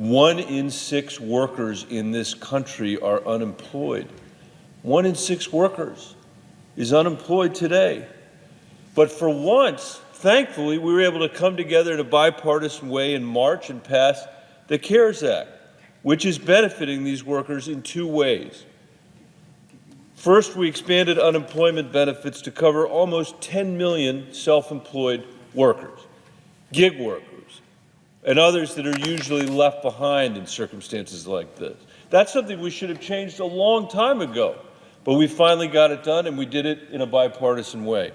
1 in 6 workers in this country are unemployed. 1 in 6 workers is unemployed today. But for once, thankfully, we were able to come together in a bipartisan way in March and pass the CARES Act, which is benefiting these workers in 2 ways. First, we expanded unemployment benefits to cover almost 10 million self-employed workers, gig workers, and others that are usually left behind in circumstances like this. That's something we should have changed a long time ago, but we finally got it done, and we did it in a bipartisan way.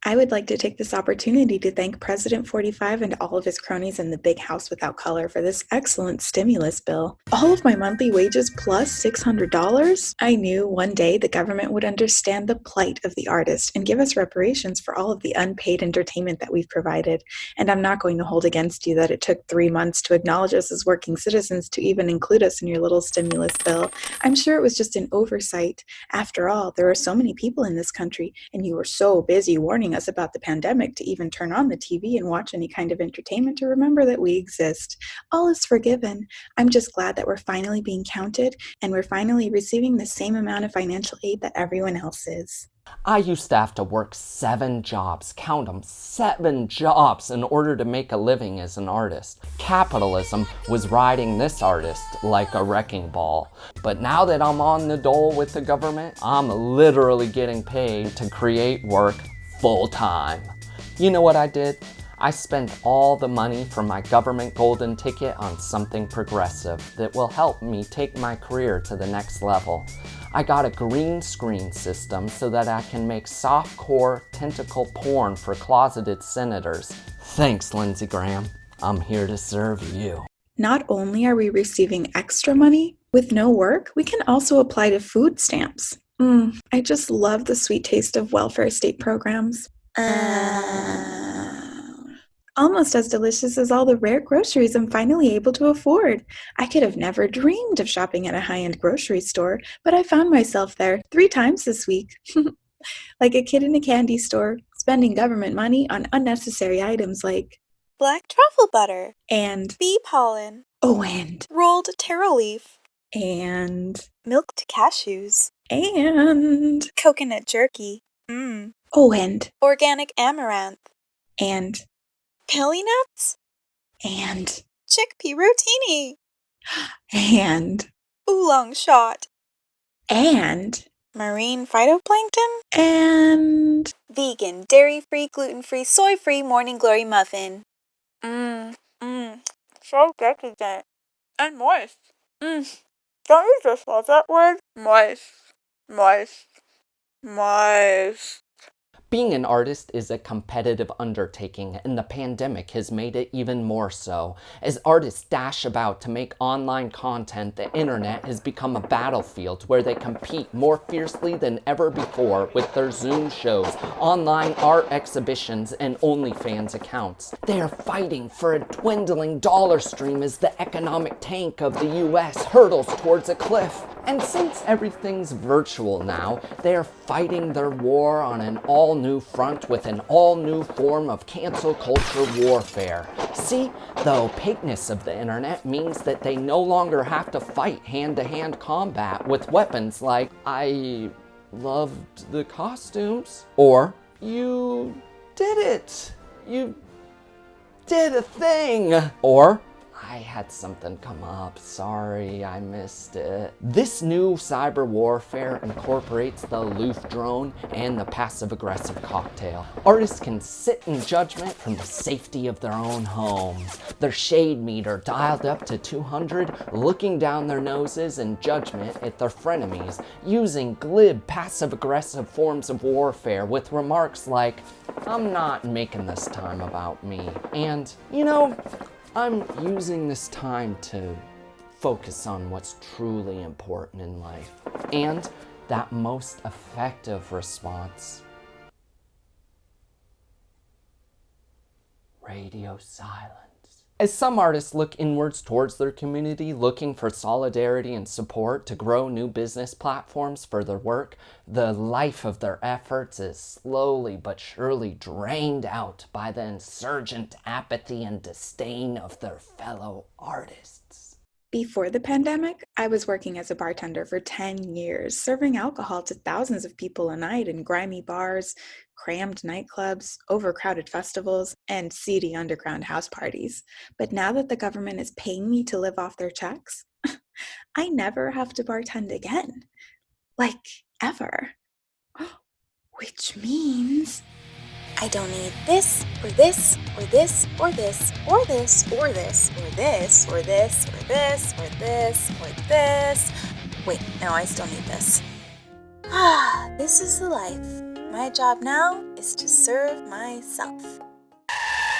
I would like to take this opportunity to thank President 45 and all of his cronies in the Big House Without Color for this excellent stimulus bill. All of my monthly wages plus $600? I knew one day the government would understand the plight of the artist and give us reparations for all of the unpaid entertainment that we've provided. And I'm not going to hold against you that it took 3 months to acknowledge us as working citizens to even include us in your little stimulus bill. I'm sure it was just an oversight. After all, there are so many people in this country, and you were so busy warning us about the pandemic to even turn on the TV and watch any kind of entertainment to remember that we exist. All is forgiven. I'm just glad that we're finally being counted and we're finally receiving the same amount of financial aid that everyone else is. I used to have to work 7 jobs, count them, 7 jobs in order to make a living as an artist. Capitalism was riding this artist like a wrecking ball. But now that I'm on the dole with the government, I'm literally getting paid to create work full time. You know what I did? I spent all the money from my government golden ticket on something progressive that will help me take my career to the next level. I got a green screen system so that I can make softcore tentacle porn for closeted senators. Thanks, Lindsey Graham. I'm here to serve you. Not only are we receiving extra money, with no work, we can also apply to food stamps. I just love the sweet taste of welfare state programs. Almost as delicious as all the rare groceries I'm finally able to afford. I could have never dreamed of shopping at a high-end grocery store, but I found myself there 3 times this week. Like a kid in a candy store, spending government money on unnecessary items like black truffle butter, and bee pollen, and rolled taro leaf, and milked cashews, and coconut jerky, and organic amaranth, and pilly nuts, and chickpea rotini, and oolong shot, and marine phytoplankton, and vegan, dairy-free, gluten-free, soy-free morning glory muffin. So decadent. And moist. Don't you just love that word? Moist. Moist. Moist. Being an artist is a competitive undertaking, and the pandemic has made it even more so. As artists dash about to make online content, the internet has become a battlefield where they compete more fiercely than ever before with their Zoom shows, online art exhibitions, and OnlyFans accounts. They are fighting for a dwindling dollar stream as the economic tank of the US hurtles towards a cliff. And since everything's virtual now, they are fighting their war on an all-new front with an all-new form of cancel culture warfare. See, the opaqueness of the internet means that they no longer have to fight hand-to-hand combat with weapons like, I loved the costumes, or you did it, you did a thing, or I had something come up, sorry, I missed it. This new cyber warfare incorporates the aloof drone and the passive-aggressive cocktail. Artists can sit in judgment from the safety of their own homes, their shade meter dialed up to 200, looking down their noses in judgment at their frenemies, using glib, passive-aggressive forms of warfare with remarks like, I'm not making this time about me, and, you know, I'm using this time to focus on what's truly important in life. And that most effective response, radio silence. As some artists look inwards towards their community, looking for solidarity and support to grow new business platforms for their work, the life of their efforts is slowly but surely drained out by the insurgent apathy and disdain of their fellow artists. Before the pandemic, I was working as a bartender for 10 years, serving alcohol to thousands of people a night in grimy bars, crammed nightclubs, overcrowded festivals, and seedy underground house parties. But now that the government is paying me to live off their checks, I never have to bartend again. Like, ever. Which means I don't need this, or this, or this, or this, or this, or this, or this, or this, or this, or this, or this. Wait, no, I still need this. This is the life. My job now is to serve myself.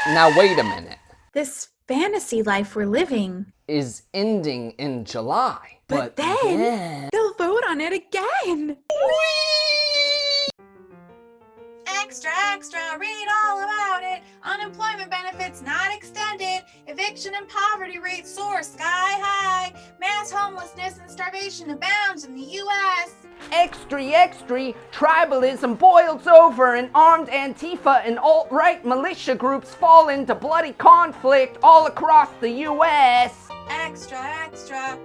Now wait a minute. this fantasy life we're living. Is ending in July. But then they'll vote on it again. Extra, extra, read all about it. Unemployment benefits not extended. Eviction and poverty rates soar sky high. Mass homelessness and starvation abounds in the U.S. Extra, extra, tribalism boils over and armed Antifa and alt-right militia groups fall into bloody conflict all across the U.S. Extra, extra.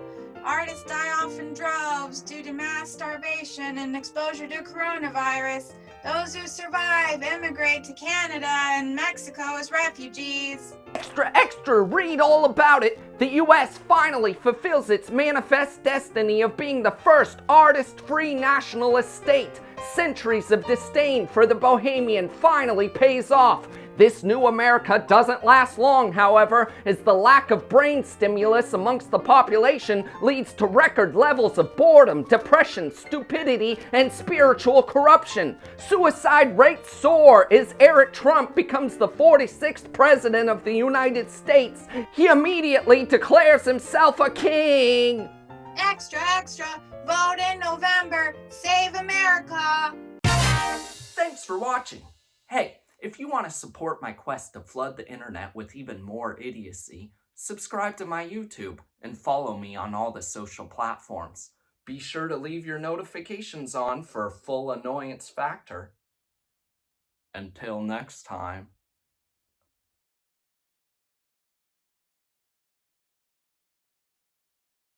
Artists die off in droves due to mass starvation and exposure to coronavirus. Those who survive immigrate to Canada and Mexico as refugees. Extra, extra, read all about it. The U.S. finally fulfills its manifest destiny of being the first artist-free nationalist state. Centuries of disdain for the bohemian finally pays off. This new America doesn't last long, however, as the lack of brain stimulus amongst the population leads to record levels of boredom, depression, stupidity, and spiritual corruption. Suicide rates soar as Eric Trump becomes the 46th president of the United States. He immediately declares himself a king. Extra, extra. Vote in November. Save America. Thanks for watching. Hey, if you want to support my quest to flood the internet with even more idiocy, subscribe to my YouTube and follow me on all the social platforms. Be sure to leave your notifications on for full annoyance factor. Until next time.